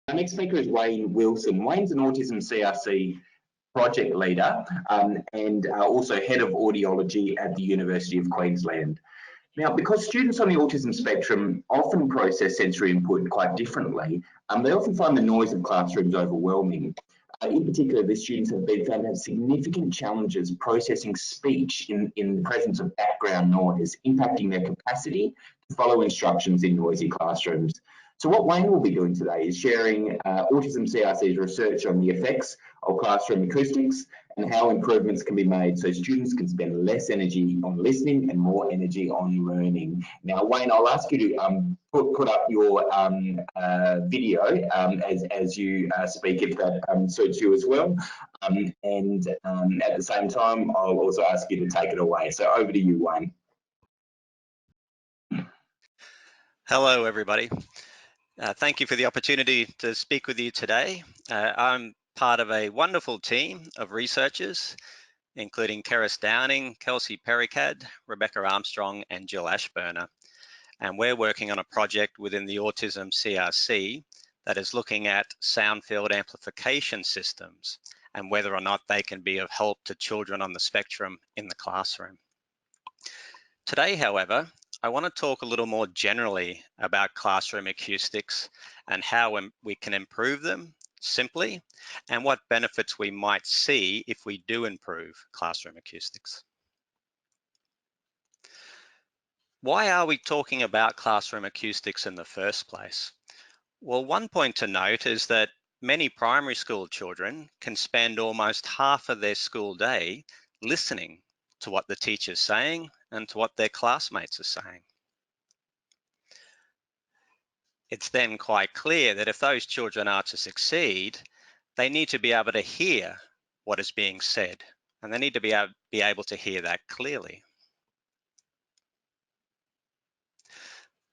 Our next speaker is Wayne Wilson. Wayne's an Autism CRC project leader and also head of audiology at the University of Queensland. Now, because students on the autism spectrum often process sensory input quite differently, they often find the noise of classrooms overwhelming. In particular, the students have been found to have significant challenges processing speech in the presence of background noise, impacting their capacity to follow instructions in noisy classrooms. So what Wayne will be doing today is sharing Autism CRC's research on the effects of classroom acoustics and how improvements can be made so students can spend less energy on listening and more energy on learning. Now, Wayne, I'll ask you to put up your video as you speak, if that suits you as well. And at the same time, I'll also ask you to take it away. So over to you, Wayne. Hello, everybody. Thank you for the opportunity to speak with you today. I'm part of a wonderful team of researchers, including Keris Downing, Kelsey Pericad, Rebecca Armstrong, and Jill Ashburner. And we're working on a project within the Autism CRC that is looking at sound field amplification systems and whether or not they can be of help to children on the spectrum in the classroom. Today, however, I want to talk a little more generally about classroom acoustics and how we can improve them simply, and what benefits we might see if we do improve classroom acoustics. Why are we talking about classroom acoustics in the first place? Well, one point to note is that many primary school children can spend almost half of their school day listening to what the teacher's saying and to what their classmates are saying. It's then quite clear that if those children are to succeed, they need to be able to hear what is being said, and they need to be able to hear that clearly.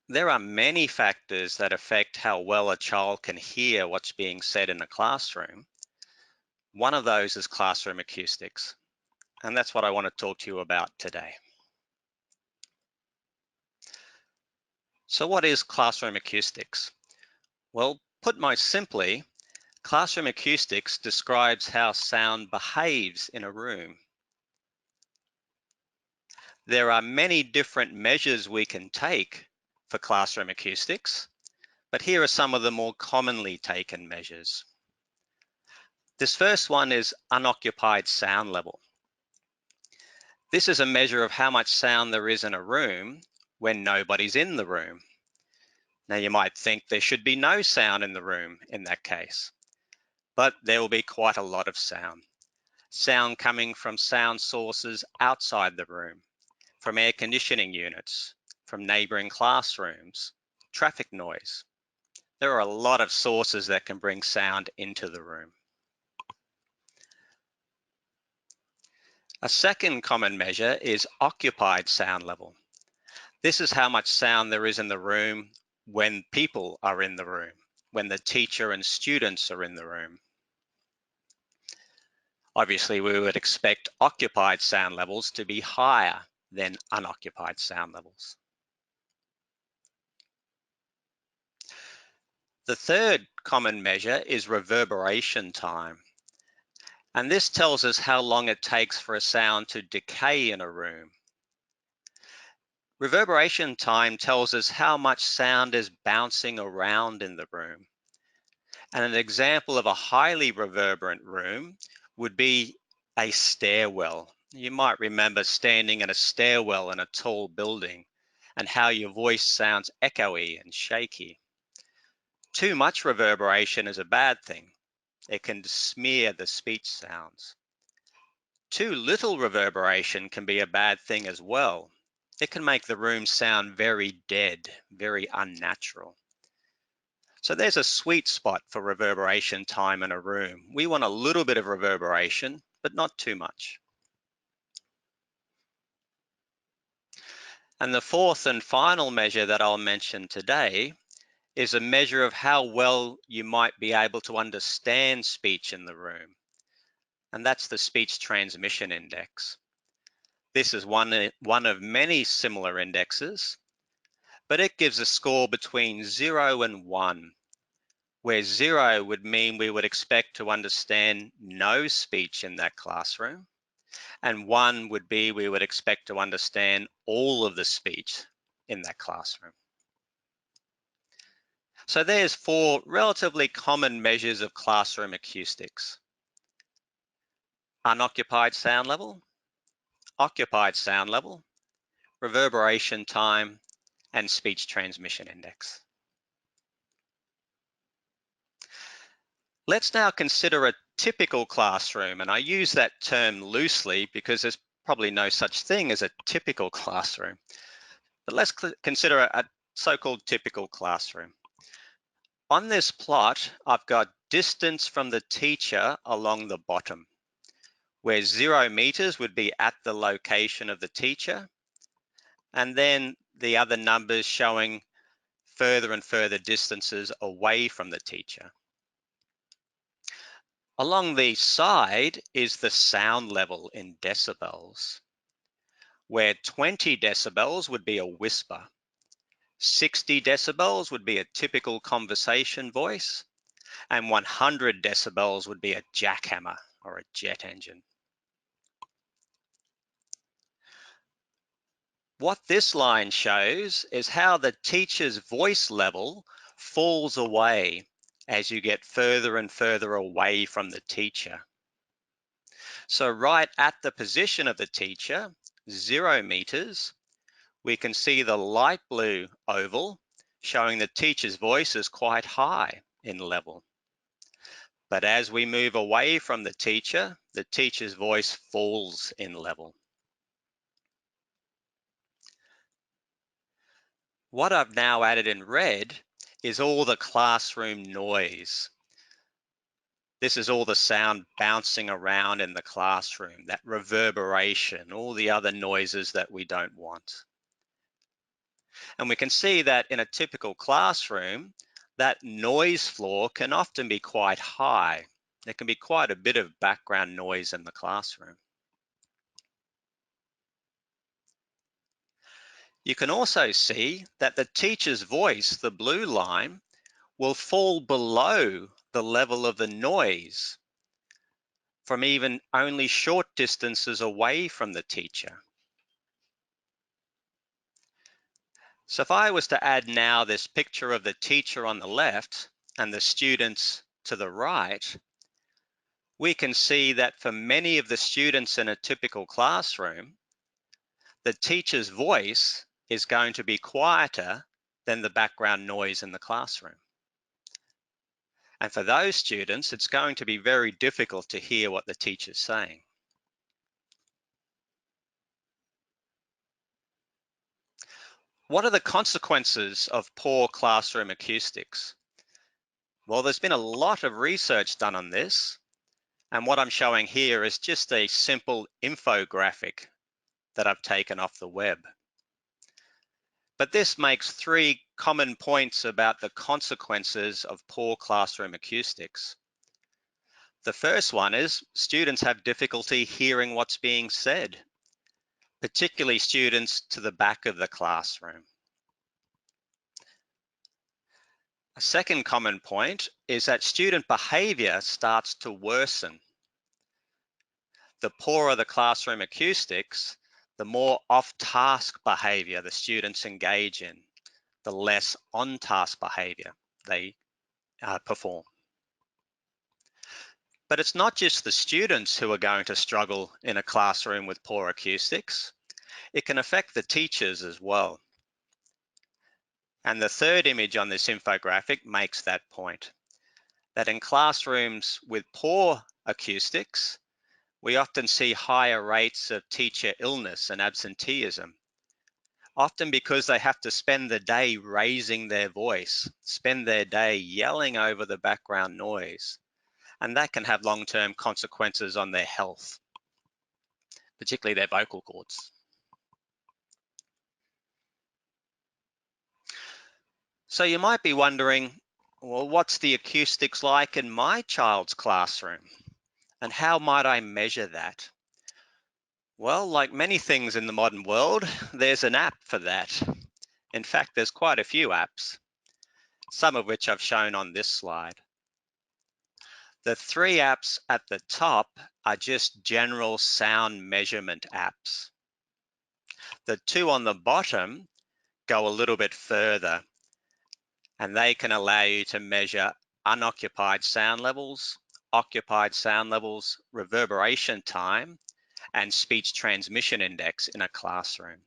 There are many factors that affect how well a child can hear what's being said in a classroom. One of those is classroom acoustics, and that's what I want to talk to you about today. So what is classroom acoustics? Well, put most simply, classroom acoustics describes how sound behaves in a room. There are many different measures we can take for classroom acoustics, but here are some of the more commonly taken measures. This first one is unoccupied sound level. This is a measure of how much sound there is in a room when nobody's in the room. Now you might think there should be no sound in the room in that case, but there will be quite a lot of sound. Sound coming from sound sources outside the room, from air conditioning units, from neighboring classrooms, traffic noise. There are a lot of sources that can bring sound into the room. A second common measure is occupied sound level. This is how much sound there is in the room when people are in the room, when the teacher and students are in the room. Obviously, we would expect occupied sound levels to be higher than unoccupied sound levels. The third common measure is reverberation time. And this tells us how long it takes for a sound to decay in a room. Reverberation time tells us how much sound is bouncing around in the room. And an example of a highly reverberant room would be a stairwell. You might remember standing in a stairwell in a tall building and how your voice sounds echoey and shaky. Too much reverberation is a bad thing. It can smear the speech sounds. Too little reverberation can be a bad thing as well. It can make the room sound very dead, very unnatural. So there's a sweet spot for reverberation time in a room. We want a little bit of reverberation, but not too much. And the fourth and final measure that I'll mention today is a measure of how well you might be able to understand speech in the room. And that's the speech transmission index. This is one of many similar indexes, but it gives a score between 0 and 1. where 0 would mean we would expect to understand no speech in that classroom, and 1 would be we would expect to understand all of the speech in that classroom. So there's 4 relatively common measures of classroom acoustics: unoccupied sound level, occupied sound level, reverberation time, and speech transmission index. Let's now consider a typical classroom, and I use that term loosely because there's probably no such thing as a typical classroom. But let's consider a so-called typical classroom. On this plot, I've got distance from the teacher along the bottom, where 0 meters would be at the location of the teacher, and then the other numbers showing further and further distances away from the teacher. Along the side is the sound level in decibels, where 20 decibels would be a whisper, 60 decibels would be a typical conversation voice, and 100 decibels would be a jackhammer or a jet engine. What this line shows is how the teacher's voice level falls away as you get further and further away from the teacher. So right at the position of the teacher, 0 meters, we can see the light blue oval showing the teacher's voice is quite high in level. But as we move away from the teacher's voice falls in level. What I've now added in red is all the classroom noise. This is all the sound bouncing around in the classroom, that reverberation, all the other noises that we don't want. And we can see that in a typical classroom, that noise floor can often be quite high. There can be quite a bit of background noise in the classroom. You can also see that the teacher's voice, the blue line, will fall below the level of the noise from even only short distances away from the teacher. So if I was to add now this picture of the teacher on the left and the students to the right, we can see that for many of the students in a typical classroom, the teacher's voice is going to be quieter than the background noise in the classroom. And for those students, it's going to be very difficult to hear what the teacher's saying. What are the consequences of poor classroom acoustics? Well, there's been a lot of research done on this, and what I'm showing here is just a simple infographic that I've taken off the web. But this makes 3 common points about the consequences of poor classroom acoustics. The first one is students have difficulty hearing what's being said, particularly students to the back of the classroom. A second common point is that student behavior starts to worsen. The poorer the classroom acoustics, the more off-task behavior the students engage in, the less on-task behavior they perform. But it's not just the students who are going to struggle in a classroom with poor acoustics. It can affect the teachers as well. And the third image on this infographic makes that point, that in classrooms with poor acoustics, we often see higher rates of teacher illness and absenteeism, often because they have to spend the day raising their voice, spend their day yelling over the background noise, and that can have long-term consequences on their health, particularly their vocal cords. So you might be wondering, well, what's the acoustics like in my child's classroom? And how might I measure that? Well, like many things in the modern world, there's an app for that. In fact, there's quite a few apps. some of which I've shown on this slide. The 3 apps at the top are just general sound measurement apps. The 2 on the bottom go a little bit further, and they can allow you to measure unoccupied sound levels, occupied sound levels, reverberation time, and speech transmission index in a classroom.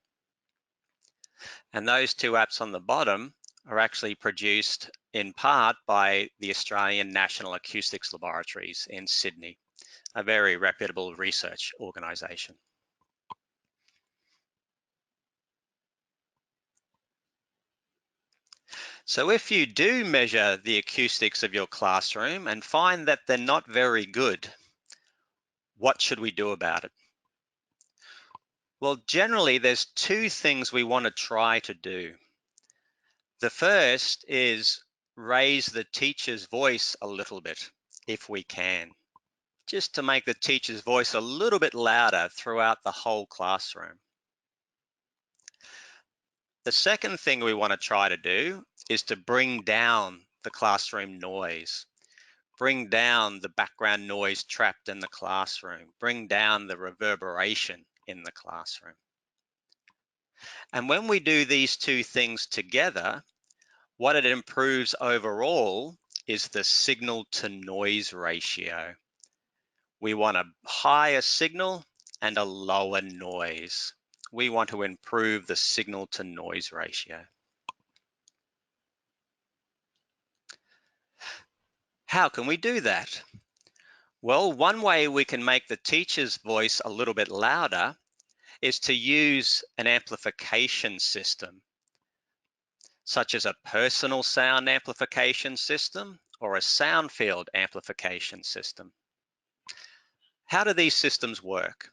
And those 2 apps on the bottom are actually produced in part by the Australian National Acoustics Laboratories in Sydney, a very reputable research organisation. So if you do measure the acoustics of your classroom and find that they're not very good, what should we do about it? Well, generally there's 2 things we want to try to do. The first is raise the teacher's voice a little bit, if we can, just to make the teacher's voice a little bit louder throughout the whole classroom. The second thing we want to try to do is to bring down the classroom noise, bring down the background noise trapped in the classroom, bring down the reverberation in the classroom. And when we do these 2 things together, what it improves overall is the signal to noise ratio. We want a higher signal and a lower noise. We want to improve the signal to noise ratio. How can we do that? Well, one way we can make the teacher's voice a little bit louder is to use an amplification system, such as a personal sound amplification system or a sound field amplification system. How do these systems work?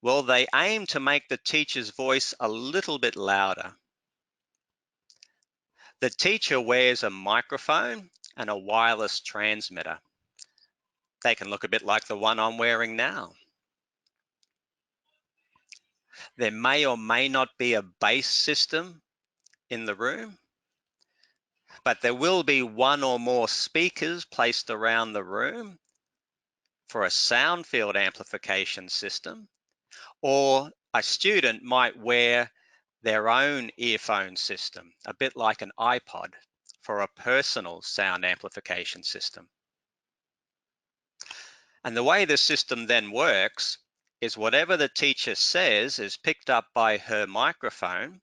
Well, they aim to make the teacher's voice a little bit louder. The teacher wears a microphone and a wireless transmitter. They can look a bit like the one I'm wearing now. There may or may not be a bass system in the room, but there will be 1 or more speakers placed around the room for a sound field amplification system, or a student might wear their own earphone system, a bit like an iPod, for a personal sound amplification system. And the way the system then works is whatever the teacher says is picked up by her microphone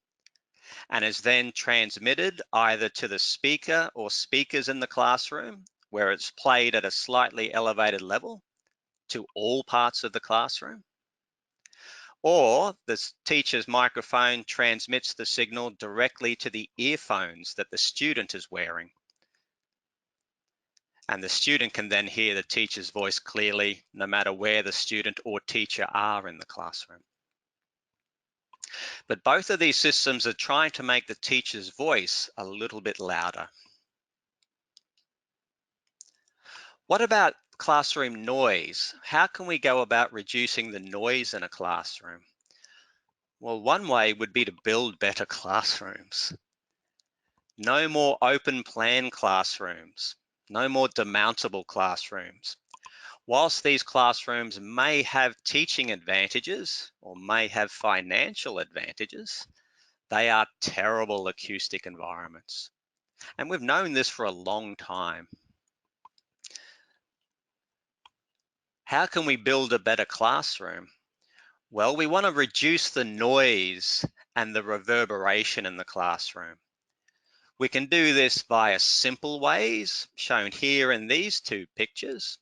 and is then transmitted either to the speaker or speakers in the classroom, where it's played at a slightly elevated level to all parts of the classroom, or the teacher's microphone transmits the signal directly to the earphones that the student is wearing. And the student can then hear the teacher's voice clearly, no matter where the student or teacher are in the classroom. But both of these systems are trying to make the teacher's voice a little bit louder. What about classroom noise? How can we go about reducing the noise in a classroom? Well, one way would be to build better classrooms. No more open plan classrooms, no more demountable classrooms. Whilst these classrooms may have teaching advantages or may have financial advantages, they are terrible acoustic environments. And we've known this for a long time. How can we build a better classroom? Well, we want to reduce the noise and the reverberation in the classroom. We can do this via simple ways, shown here in these 2 pictures.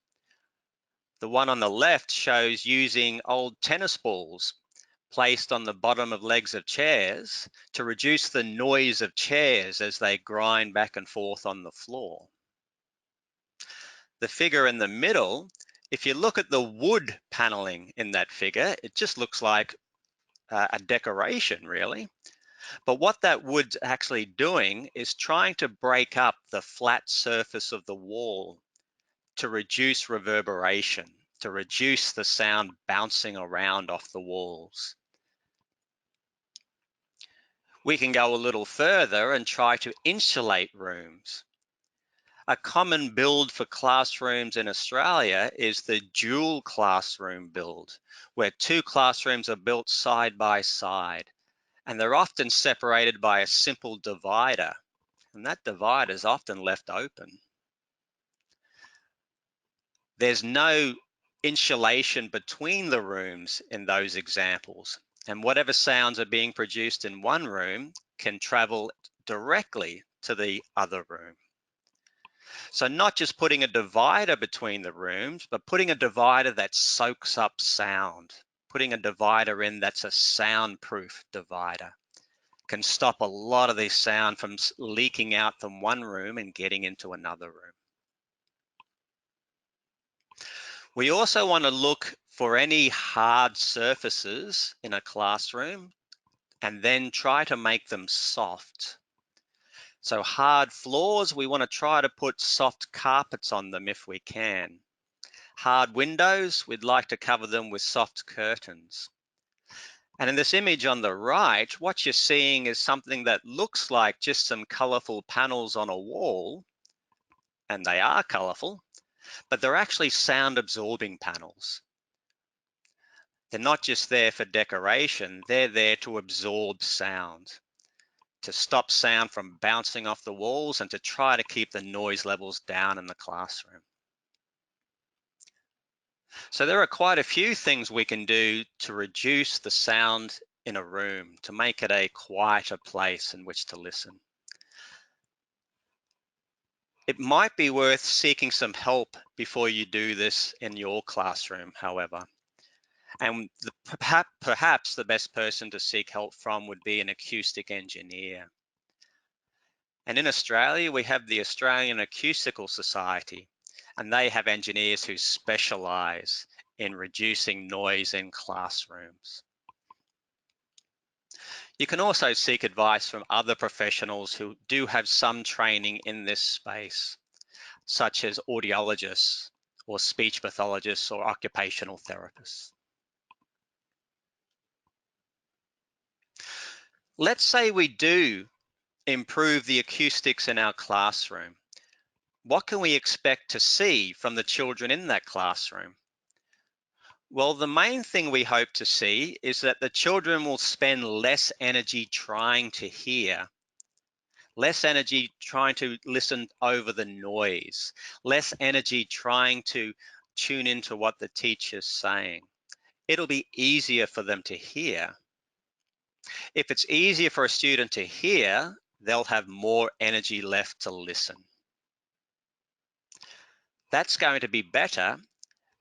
The one on the left shows using old tennis balls placed on the bottom of legs of chairs to reduce the noise of chairs as they grind back and forth on the floor. The figure in the middle, if you look at the wood paneling in that figure, it just looks like a decoration, really. But what that wood's actually doing is trying to break up the flat surface of the wall to reduce reverberation, to reduce the sound bouncing around off the walls. We can go a little further and try to insulate rooms. A common build for classrooms in Australia is the dual classroom build, where two classrooms are built side by side, and they're often separated by a simple divider, and that divider is often left open. There's no insulation between the rooms in those examples, and whatever sounds are being produced in one room can travel directly to the other room. So not just putting a divider between the rooms, but putting a divider that soaks up sound, putting a divider in that's a soundproof divider, can stop a lot of this sound from leaking out from one room and getting into another room. We also want to look for any hard surfaces in a classroom and then try to make them soft. So hard floors, we want to try to put soft carpets on them if we can. Hard windows, we'd like to cover them with soft curtains. And in this image on the right, what you're seeing is something that looks like just some colorful panels on a wall, and they are colorful, but they're actually sound absorbing panels. They're not just there for decoration, they're there to absorb sound, to stop sound from bouncing off the walls and to try to keep the noise levels down in the classroom. So there are quite a few things we can do to reduce the sound in a room, to make it a quieter place in which to listen. It might be worth seeking some help before you do this in your classroom, however. And perhaps the best person to seek help from would be an acoustic engineer. And in Australia, we have the Australian Acoustical Society, and they have engineers who specialise in reducing noise in classrooms. You can also seek advice from other professionals who do have some training in this space, such as audiologists or speech pathologists or occupational therapists. Let's say we do improve the acoustics in our classroom. What can we expect to see from the children in that classroom? Well, the main thing we hope to see is that the children will spend less energy trying to hear, less energy trying to listen over the noise, less energy trying to tune into what the teacher's saying. It'll be easier for them to hear. If it's easier for a student to hear, they'll have more energy left to listen. That's going to be better,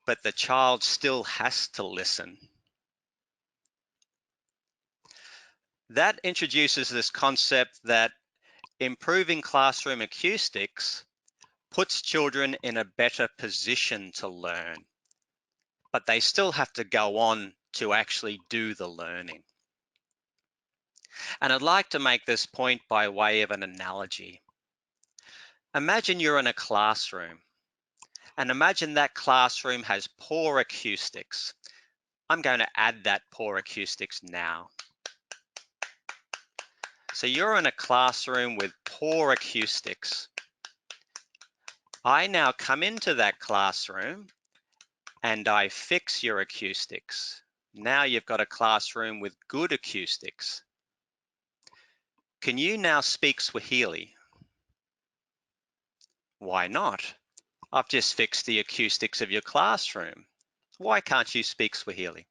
but the child still has to listen. That introduces this concept that improving classroom acoustics puts children in a better position to learn, but they still have to go on to actually do the learning. And I'd like to make this point by way of an analogy. Imagine you're in a classroom, and imagine that classroom has poor acoustics. I'm going to add that poor acoustics now. So you're in a classroom with poor acoustics. I now come into that classroom and I fix your acoustics. Now you've got a classroom with good acoustics. Can you now speak Swahili? Why not? I've just fixed the acoustics of your classroom. Why can't you speak Swahili?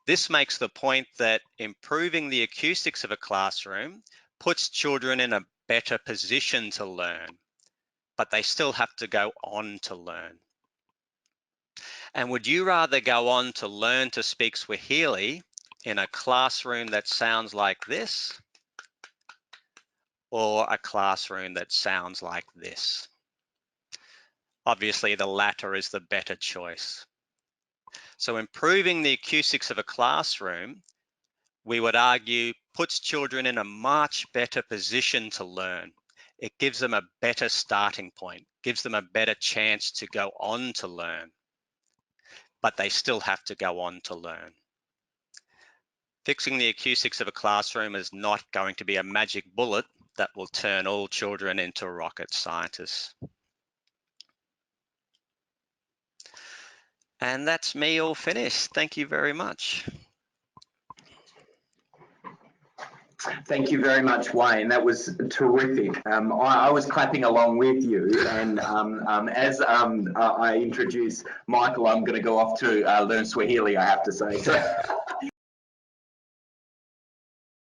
This makes the point that improving the acoustics of a classroom puts children in a better position to learn, but they still have to go on to learn. And would you rather go on to learn to speak Swahili in a classroom that sounds like this, or a classroom that sounds like this? Obviously, the latter is the better choice. So improving the acoustics of a classroom, we would argue, puts children in a much better position to learn. It gives them a better starting point, gives them a better chance to go on to learn, but they still have to go on to learn. Fixing the acoustics of a classroom is not going to be a magic bullet that will turn all children into rocket scientists. And that's me all finished. Thank you very much. Thank you very much, Wayne. That was terrific. I was clapping along with you, and as I introduce Michael, I'm going to go off to learn Swahili, I have to say.